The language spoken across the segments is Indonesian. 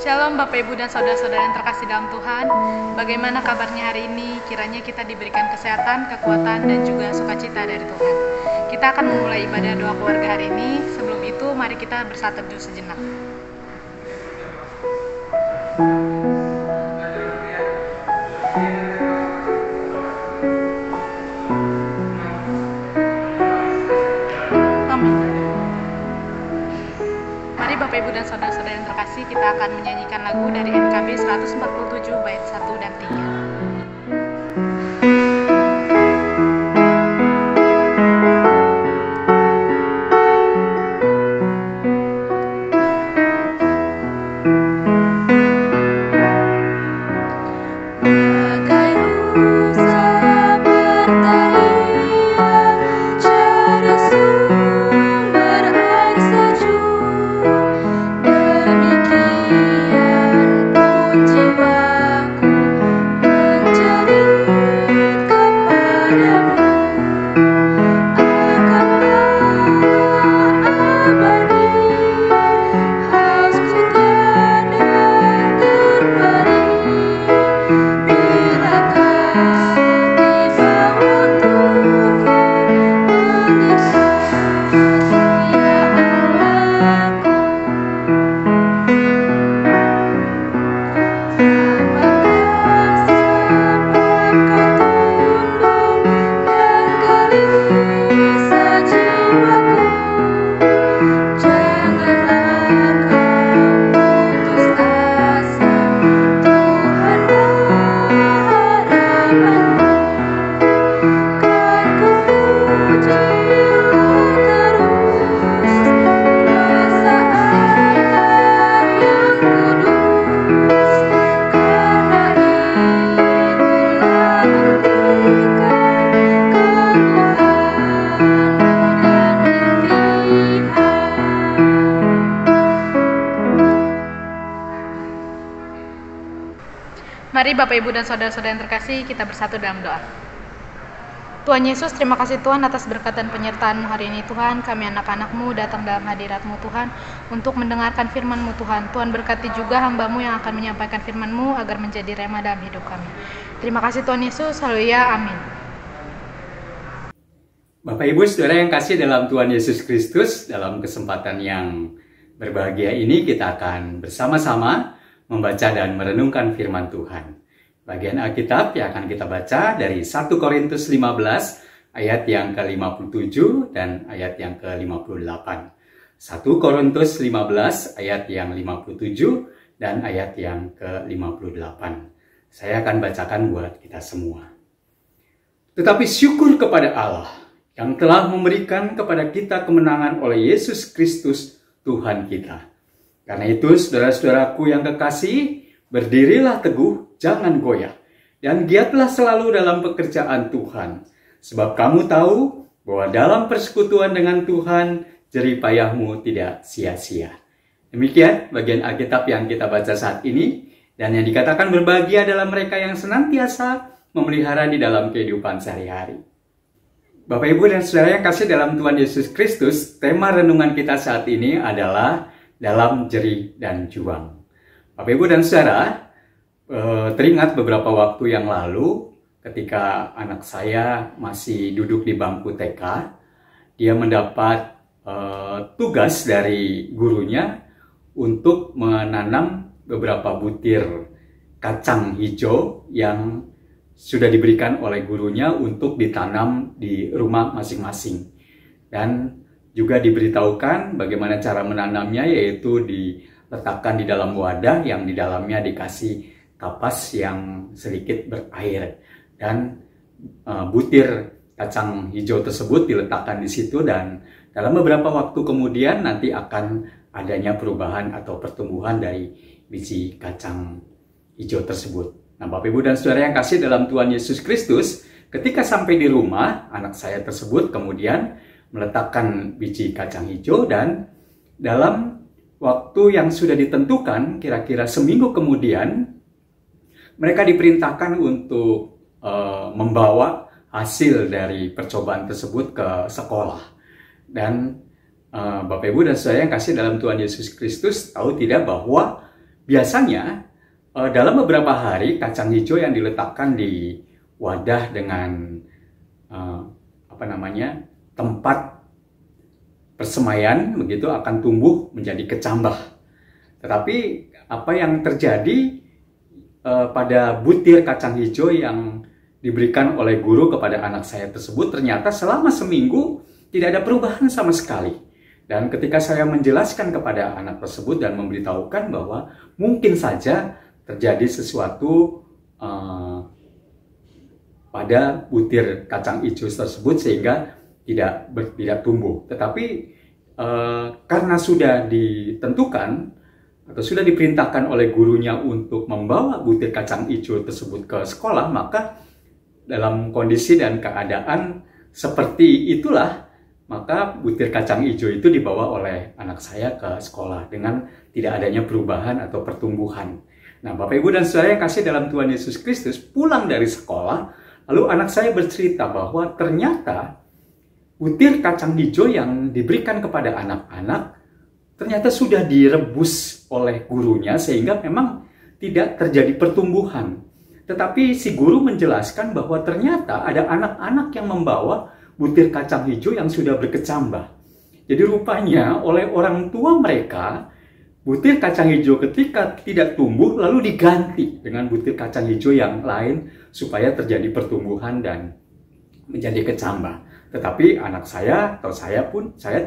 Shalom Bapak Ibu dan Saudara-saudara yang terkasih dalam Tuhan. Bagaimana kabarnya hari ini? Kiranya kita diberikan kesehatan, kekuatan, dan juga sukacita dari Tuhan. Kita akan memulai ibadah doa keluarga hari ini. Sebelum itu, mari kita bersatu teduh sejenak. Bapak Ibu dan Saudara-saudara yang terkasih, kita akan menyanyikan lagu dari NKB 147 bait 1 dan 3. Mari Bapak Ibu dan Saudara-saudara yang terkasih, kita bersatu dalam doa. Tuhan Yesus, terima kasih Tuhan atas berkat dan penyertaan-Mu hari ini Tuhan. Kami anak-anak-Mu datang dalam hadirat-Mu Tuhan untuk mendengarkan firman-Mu Tuhan. Tuhan berkati juga hamba-Mu yang akan menyampaikan firman-Mu agar menjadi rema dalam hidup kami. Terima kasih Tuhan Yesus, haleluya, amin. Bapak Ibu Saudara yang kasih dalam Tuhan Yesus Kristus, dalam kesempatan yang berbahagia ini kita akan bersama-sama membaca dan merenungkan firman Tuhan. Bagian Alkitab yang akan kita baca dari 1 Korintus 15 ayat yang ke-57 dan ayat yang ke-58. 1 Korintus 15 ayat yang 57 dan ayat yang ke-58. Saya akan bacakan buat kita semua. Tetapi syukur kepada Allah yang telah memberikan kepada kita kemenangan oleh Yesus Kristus Tuhan kita. Karena itu, saudara-saudaraku yang kekasih, berdirilah teguh, jangan goyah, dan giatlah selalu dalam pekerjaan Tuhan. Sebab kamu tahu bahwa dalam persekutuan dengan Tuhan, jerih payahmu tidak sia-sia. Demikian bagian Alkitab yang kita baca saat ini, dan yang dikatakan berbahagia adalah mereka yang senantiasa memelihara di dalam kehidupan sehari-hari. Bapak, Ibu, dan Saudara yang kasih dalam Tuhan Yesus Kristus, tema renungan kita saat ini adalah dalam jerih dan juang. Bapak, Ibu, dan Saudara, teringat beberapa waktu yang lalu ketika anak saya masih duduk di bangku TK, dia mendapat tugas dari gurunya untuk menanam beberapa butir kacang hijau yang sudah diberikan oleh gurunya untuk ditanam di rumah masing-masing. Dan juga diberitahukan bagaimana cara menanamnya, yaitu diletakkan di dalam wadah yang di dalamnya dikasih kapas yang sedikit berair. Dan butir kacang hijau tersebut diletakkan di situ, dan dalam beberapa waktu kemudian nanti akan adanya perubahan atau pertumbuhan dari biji kacang hijau tersebut. Nah, Bapak, Ibu, dan Saudara yang kasih dalam Tuhan Yesus Kristus, ketika sampai di rumah, anak saya tersebut kemudian meletakkan biji kacang hijau, dan dalam waktu yang sudah ditentukan, kira-kira seminggu kemudian, mereka diperintahkan untuk membawa hasil dari percobaan tersebut ke sekolah. Dan Bapak, Ibu, dan Saudara yang kasih dalam Tuhan Yesus Kristus tahu tidak bahwa biasanya dalam beberapa hari kacang hijau yang diletakkan di wadah dengan tempat persemaian begitu akan tumbuh menjadi kecambah. Tetapi apa yang terjadi pada butir kacang hijau yang diberikan oleh guru kepada anak saya tersebut, ternyata selama seminggu tidak ada perubahan sama sekali. Dan ketika saya menjelaskan kepada anak tersebut dan memberitahukan bahwa mungkin saja terjadi sesuatu pada butir kacang hijau tersebut sehingga tidak tumbuh. Tetapi karena sudah ditentukan atau sudah diperintahkan oleh gurunya untuk membawa butir kacang hijau tersebut ke sekolah, maka dalam kondisi dan keadaan seperti itulah, maka butir kacang hijau itu dibawa oleh anak saya ke sekolah dengan tidak adanya perubahan atau pertumbuhan. Nah, Bapak Ibu dan Saudara yang kasih dalam Tuhan Yesus Kristus, pulang dari sekolah, lalu anak saya bercerita bahwa ternyata butir kacang hijau yang diberikan kepada anak-anak ternyata sudah direbus oleh gurunya sehingga memang tidak terjadi pertumbuhan. Tetapi si guru menjelaskan bahwa ternyata ada anak-anak yang membawa butir kacang hijau yang sudah berkecambah. Jadi rupanya oleh orang tua mereka, butir kacang hijau ketika tidak tumbuh lalu diganti dengan butir kacang hijau yang lain supaya terjadi pertumbuhan dan menjadi kecambah. Tetapi anak saya atau saya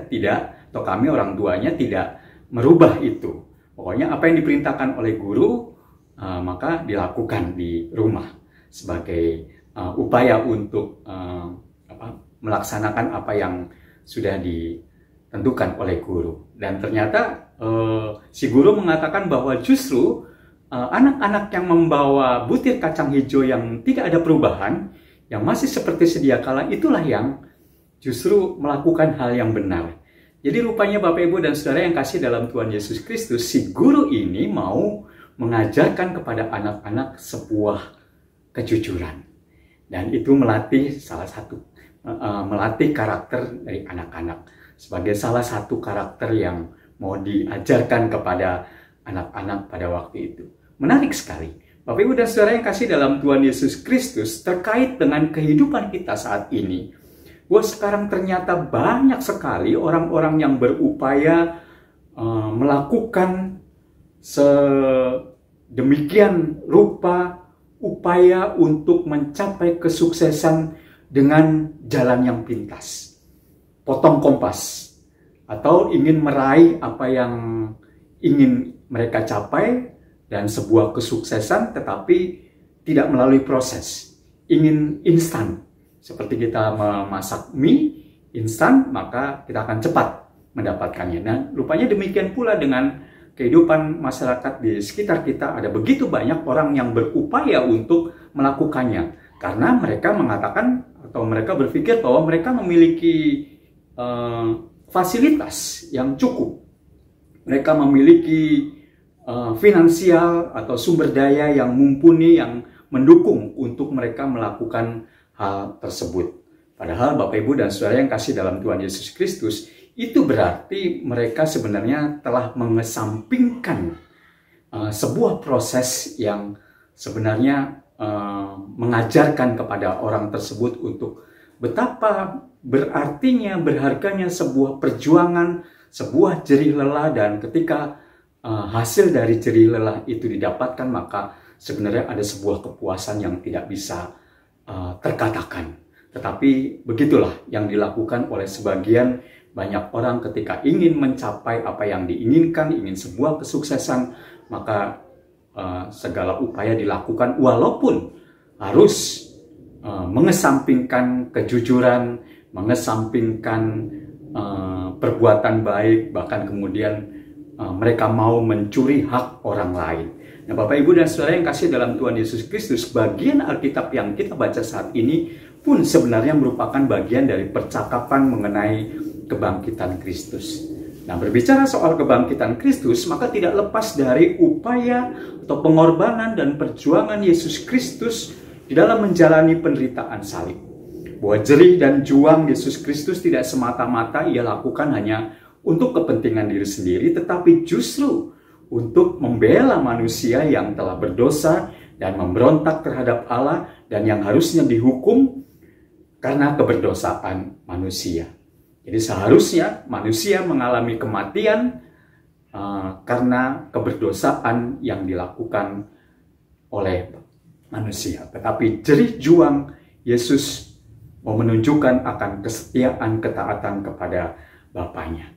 tidak, atau kami orang tuanya tidak merubah itu. Pokoknya apa yang diperintahkan oleh guru maka dilakukan di rumah sebagai upaya untuk melaksanakan apa yang sudah ditentukan oleh guru. Dan ternyata si guru mengatakan bahwa justru anak-anak yang membawa butir kacang hijau yang tidak ada perubahan, yang masih seperti sedia kala, itulah yang justru melakukan hal yang benar. Jadi rupanya Bapak Ibu dan Saudara yang kasih dalam Tuhan Yesus Kristus, si guru ini mau mengajarkan kepada anak-anak sebuah kejujuran. Dan itu melatih melatih karakter dari anak-anak sebagai salah satu karakter yang mau diajarkan kepada anak-anak pada waktu itu. Menarik sekali. Bapak Ibu dan Saudara yang kasih dalam Tuhan Yesus Kristus, terkait dengan kehidupan kita saat ini, bahwa sekarang ternyata banyak sekali orang-orang yang berupaya melakukan sedemikian rupa upaya untuk mencapai kesuksesan dengan jalan yang pintas, potong kompas, atau ingin meraih apa yang ingin mereka capai dan sebuah kesuksesan tetapi tidak melalui proses, ingin instan. Seperti kita memasak mie instan, maka kita akan cepat mendapatkannya. Nah, rupanya demikian pula dengan kehidupan masyarakat di sekitar kita. Ada begitu banyak orang yang berupaya untuk melakukannya. Karena mereka mengatakan atau mereka berpikir bahwa mereka memiliki fasilitas yang cukup. Mereka memiliki finansial atau sumber daya yang mumpuni, yang mendukung untuk mereka melakukan hal tersebut. Padahal Bapak Ibu dan Saudara yang kasih dalam Tuhan Yesus Kristus, itu berarti mereka sebenarnya telah mengesampingkan sebuah proses yang sebenarnya mengajarkan kepada orang tersebut untuk betapa berartinya, berharganya sebuah perjuangan, sebuah jerih lelah, dan ketika hasil dari jerih lelah itu didapatkan, maka sebenarnya ada sebuah kepuasan yang tidak bisa terkatakan. Tetapi begitulah yang dilakukan oleh sebagian banyak orang ketika ingin mencapai apa yang diinginkan, ingin sebuah kesuksesan, maka segala upaya dilakukan walaupun harus mengesampingkan kejujuran, mengesampingkan perbuatan baik, bahkan kemudian mereka mau mencuri hak orang lain. Nah, Bapak Ibu dan Saudara yang kasih dalam Tuhan Yesus Kristus, bagian Alkitab yang kita baca saat ini pun sebenarnya merupakan bagian dari percakapan mengenai kebangkitan Kristus. Nah, berbicara soal kebangkitan Kristus, maka tidak lepas dari upaya atau pengorbanan dan perjuangan Yesus Kristus di dalam menjalani penderitaan salib. Bahwa jerih dan juang Yesus Kristus tidak semata-mata ia lakukan hanya untuk kepentingan diri sendiri, tetapi justru untuk membela manusia yang telah berdosa dan memberontak terhadap Allah dan yang harusnya dihukum karena keberdosaan manusia. Jadi seharusnya manusia mengalami kematian karena keberdosaan yang dilakukan oleh manusia. Tetapi jerih juang Yesus mau menunjukkan akan kesetiaan ketaatan kepada Bapaknya.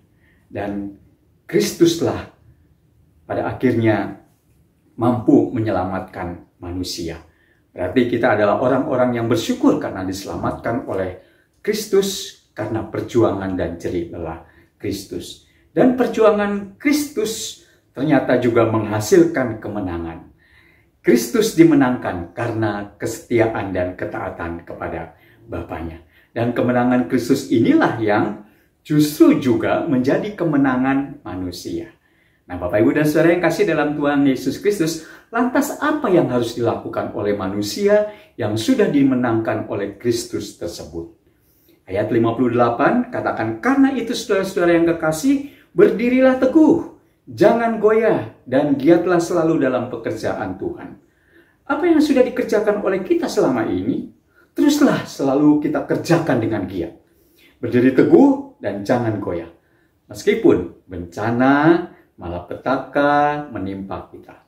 Dan Kristuslah pada akhirnya mampu menyelamatkan manusia. Berarti kita adalah orang-orang yang bersyukur karena diselamatkan oleh Kristus karena perjuangan dan jerih lelah Kristus. Dan perjuangan Kristus ternyata juga menghasilkan kemenangan. Kristus dimenangkan karena kesetiaan dan ketaatan kepada Bapaknya. Dan kemenangan Kristus inilah yang justru juga menjadi kemenangan manusia. Nah, Bapak, Ibu, dan Saudara yang kasih dalam Tuhan Yesus Kristus, lantas apa yang harus dilakukan oleh manusia yang sudah dimenangkan oleh Kristus tersebut? Ayat 58 katakan, karena itu saudara-saudara yang kekasih, berdirilah teguh, jangan goyah, dan giatlah selalu dalam pekerjaan Tuhan. Apa yang sudah dikerjakan oleh kita selama ini, teruslah selalu kita kerjakan dengan giat. Berdiri teguh dan jangan goyah. Meskipun bencana, malapetaka menimpa kita.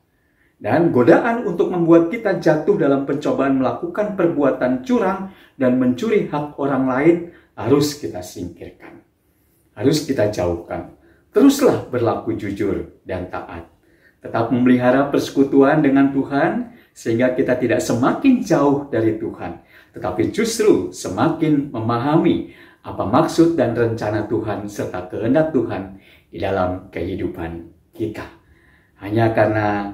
Dan godaan untuk membuat kita jatuh dalam pencobaan melakukan perbuatan curang dan mencuri hak orang lain harus kita singkirkan. Harus kita jauhkan. Teruslah berlaku jujur dan taat. Tetap memelihara persekutuan dengan Tuhan sehingga kita tidak semakin jauh dari Tuhan, tetapi justru semakin memahami apa maksud dan rencana Tuhan serta kehendak Tuhan di dalam kehidupan kita. Hanya karena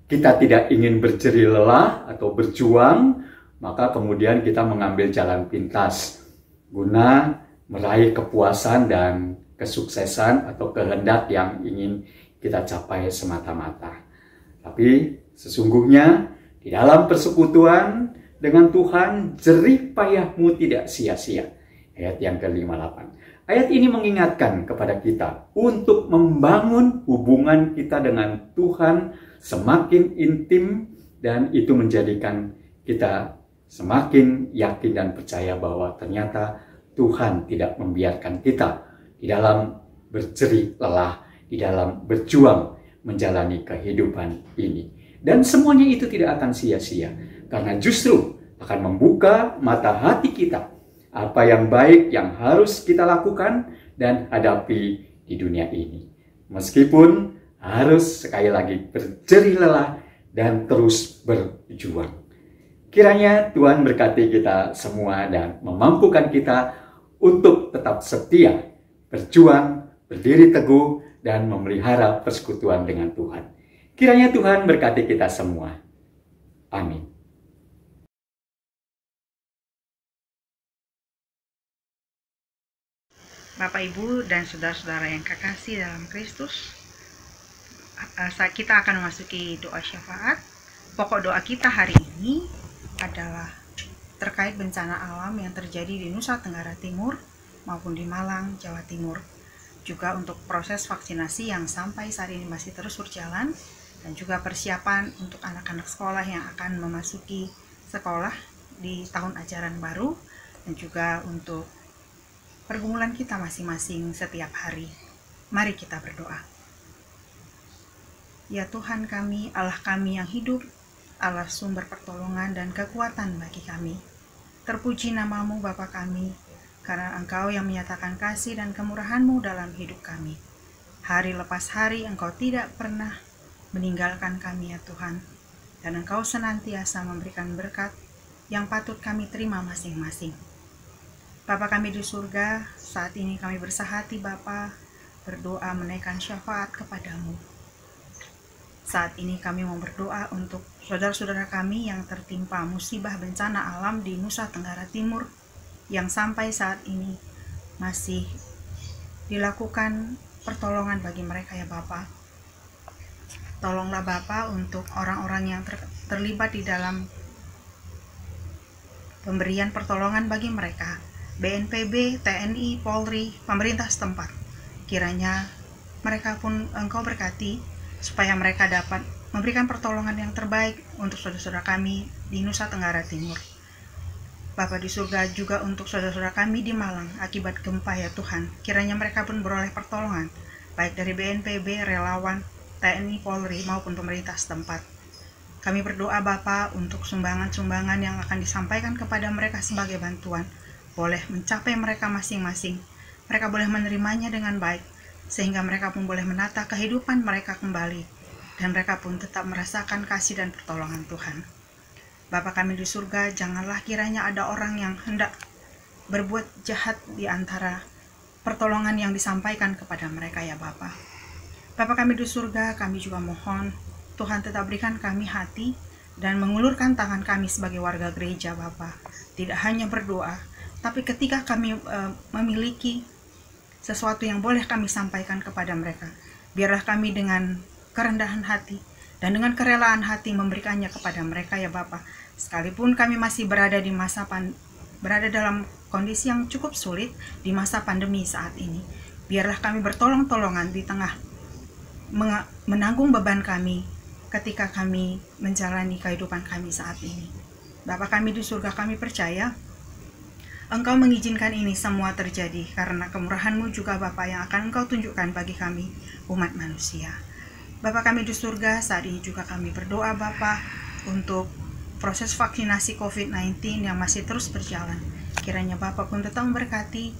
kita tidak ingin berjerih lelah atau berjuang, maka kemudian kita mengambil jalan pintas guna meraih kepuasan dan kesuksesan atau kehendak yang ingin kita capai semata-mata. Tapi sesungguhnya di dalam persekutuan dengan Tuhan, jerih payahmu tidak sia-sia. Ayat yang ke-58. Ayat ini mengingatkan kepada kita untuk membangun hubungan kita dengan Tuhan semakin intim, dan itu menjadikan kita semakin yakin dan percaya bahwa ternyata Tuhan tidak membiarkan kita di dalam berjerih lelah, di dalam berjuang menjalani kehidupan ini. Dan semuanya itu tidak akan sia-sia, karena justru akan membuka mata hati kita apa yang baik yang harus kita lakukan dan hadapi di dunia ini. Meskipun harus sekali lagi berjerih lelah dan terus berjuang. Kiranya Tuhan berkati kita semua dan memampukan kita untuk tetap setia, berjuang, berdiri teguh, dan memelihara persekutuan dengan Tuhan. Kiranya Tuhan berkati kita semua. Amin. Bapak, Ibu, dan saudara-saudara yang kekasih dalam Kristus, kita akan memasuki doa syafaat. Pokok doa kita hari ini adalah terkait bencana alam yang terjadi di Nusa Tenggara Timur maupun di Malang, Jawa Timur. Juga untuk proses vaksinasi yang sampai saat ini masih terus berjalan, dan juga persiapan untuk anak-anak sekolah yang akan memasuki sekolah di tahun ajaran baru, dan juga untuk pergumulan kita masing-masing setiap hari. Mari kita berdoa. Ya Tuhan kami, Allah kami yang hidup, Allah sumber pertolongan dan kekuatan bagi kami. Terpuji namamu Bapa kami, karena Engkau yang menyatakan kasih dan kemurahan-Mu dalam hidup kami. Hari lepas hari Engkau tidak pernah meninggalkan kami ya Tuhan, dan Engkau senantiasa memberikan berkat yang patut kami terima masing-masing. Bapa kami di surga, saat ini kami bersahati Bapa, berdoa menaikkan syafaat kepadamu. Saat ini kami mau berdoa untuk saudara-saudara kami yang tertimpa musibah bencana alam di Nusa Tenggara Timur, yang sampai saat ini masih dilakukan pertolongan bagi mereka ya Bapa. Tolonglah Bapa untuk orang-orang yang terlibat di dalam pemberian pertolongan bagi mereka. BNPB, TNI, Polri, pemerintah setempat. Kiranya mereka pun Engkau berkati supaya mereka dapat memberikan pertolongan yang terbaik untuk saudara-saudara kami di Nusa Tenggara Timur. Bapa di surga, juga untuk saudara-saudara kami di Malang akibat gempa ya Tuhan, kiranya mereka pun beroleh pertolongan, baik dari BNPB, relawan, TNI, Polri, maupun pemerintah setempat. Kami berdoa Bapa untuk sumbangan-sumbangan yang akan disampaikan kepada mereka sebagai bantuan, boleh mencapai mereka masing-masing. Mereka boleh menerimanya dengan baik, sehingga mereka pun boleh menata kehidupan mereka kembali, dan mereka pun tetap merasakan kasih dan pertolongan Tuhan. Bapa kami di surga, janganlah kiranya ada orang yang hendak berbuat jahat di antara pertolongan yang disampaikan kepada mereka ya Bapa. Bapa kami di surga, kami juga mohon Tuhan tetap berikan kami hati dan mengulurkan tangan kami sebagai warga gereja Bapa. Tidak hanya berdoa, tapi ketika kami memiliki sesuatu yang boleh kami sampaikan kepada mereka, biarlah kami dengan kerendahan hati dan dengan kerelaan hati memberikannya kepada mereka ya Bapa. Sekalipun kami masih berada dalam kondisi yang cukup sulit di masa pandemi saat ini, biarlah kami bertolong-tolongan di tengah menanggung beban kami ketika kami menjalani kehidupan kami saat ini. Bapa kami di surga, kami percaya Engkau mengizinkan ini semua terjadi karena kemurahan-Mu juga Bapa yang akan Engkau tunjukkan bagi kami umat manusia. Bapa kami di surga, saat ini juga kami berdoa Bapa untuk proses vaksinasi COVID-19 yang masih terus berjalan. Kiranya Bapa pun tetap memberkati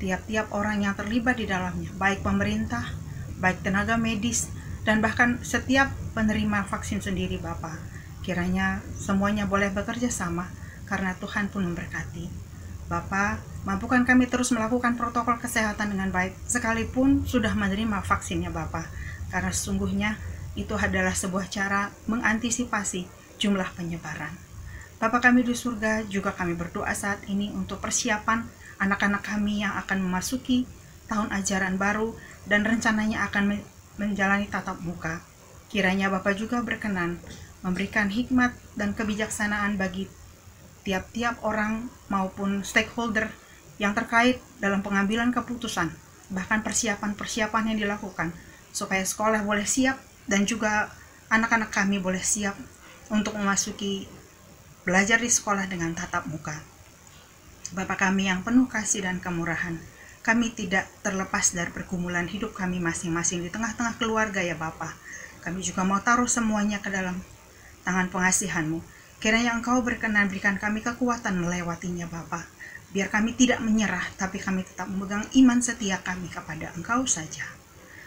tiap-tiap orang yang terlibat di dalamnya, baik pemerintah, baik tenaga medis, dan bahkan setiap penerima vaksin sendiri Bapa. Kiranya semuanya boleh bekerja sama karena Tuhan pun memberkati. Bapa, mampukan kami terus melakukan protokol kesehatan dengan baik, sekalipun sudah menerima vaksinnya Bapa, karena sesungguhnya itu adalah sebuah cara mengantisipasi jumlah penyebaran. Bapa kami di surga, juga kami berdoa saat ini untuk persiapan anak-anak kami yang akan memasuki tahun ajaran baru dan rencananya akan menjalani tatap muka. Kiranya Bapa juga berkenan memberikan hikmat dan kebijaksanaan bagi tiap-tiap orang maupun stakeholder yang terkait dalam pengambilan keputusan, bahkan persiapan-persiapan yang dilakukan supaya sekolah boleh siap dan juga anak-anak kami boleh siap untuk memasuki belajar di sekolah dengan tatap muka. Bapa kami yang penuh kasih dan kemurahan, kami tidak terlepas dari pergumulan hidup kami masing-masing di tengah-tengah keluarga ya Bapa. Kami juga mau taruh semuanya ke dalam tangan pengasihan-Mu. Kiranya Engkau berkenan berikan kami kekuatan melewatinya Bapa. Biar kami tidak menyerah, tapi kami tetap memegang iman setia kami kepada Engkau saja.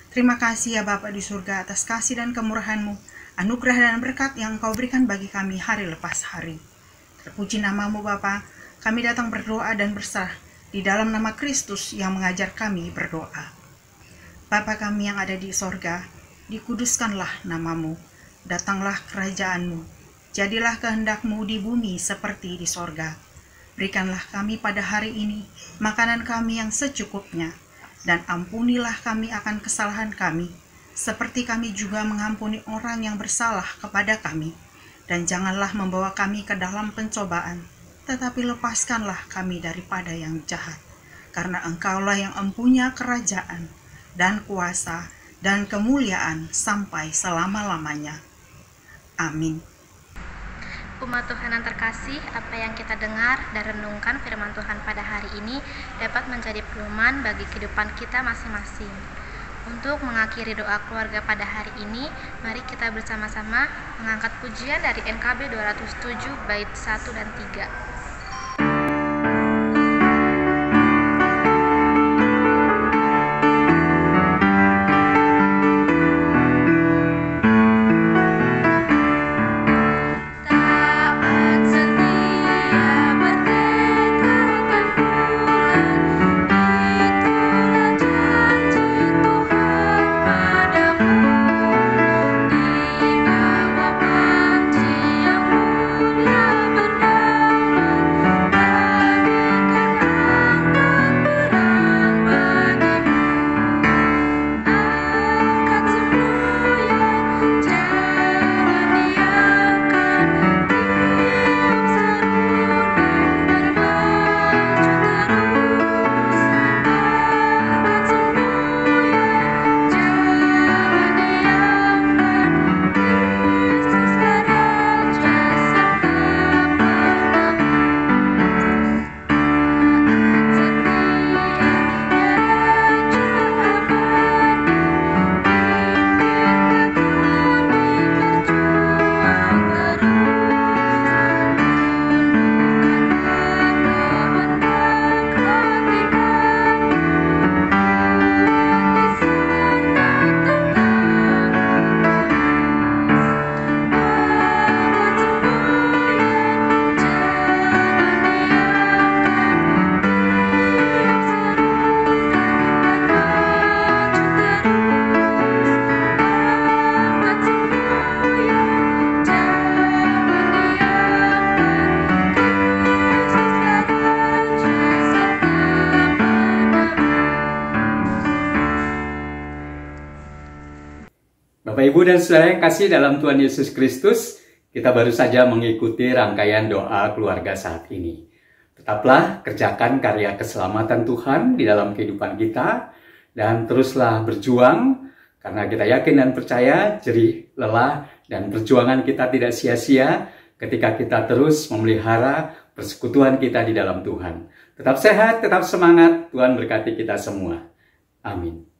Terima kasih ya Bapa di surga atas kasih dan kemurahan-Mu, anugerah dan berkat yang Engkau berikan bagi kami hari lepas hari. Terpuji nama-Mu Bapa, kami datang berdoa dan berserah di dalam nama Kristus yang mengajar kami berdoa. Bapa kami yang ada di sorga, dikuduskanlah nama-Mu, datanglah kerajaan-Mu. Jadilah kehendak-Mu di bumi seperti di sorga. Berikanlah kami pada hari ini makanan kami yang secukupnya, dan ampunilah kami akan kesalahan kami, seperti kami juga mengampuni orang yang bersalah kepada kami. Dan janganlah membawa kami ke dalam pencobaan, tetapi lepaskanlah kami daripada yang jahat. Karena Engkaulah yang empunya kerajaan, dan kuasa, dan kemuliaan sampai selama-lamanya. Amin. Umat Tuhan yang terkasih, apa yang kita dengar dan renungkan firman Tuhan pada hari ini dapat menjadi pedoman bagi kehidupan kita masing-masing. Untuk mengakhiri doa keluarga pada hari ini, mari kita bersama-sama mengangkat pujian dari NKB 207 bait 1 dan 3. Bapak, Ibu, dan Saudara yang kasih dalam Tuhan Yesus Kristus, kita baru saja mengikuti rangkaian doa keluarga saat ini. Tetaplah kerjakan karya keselamatan Tuhan di dalam kehidupan kita, dan teruslah berjuang, karena kita yakin dan percaya jerih, lelah, dan perjuangan kita tidak sia-sia ketika kita terus memelihara persekutuan kita di dalam Tuhan. Tetap sehat, tetap semangat, Tuhan berkati kita semua. Amin.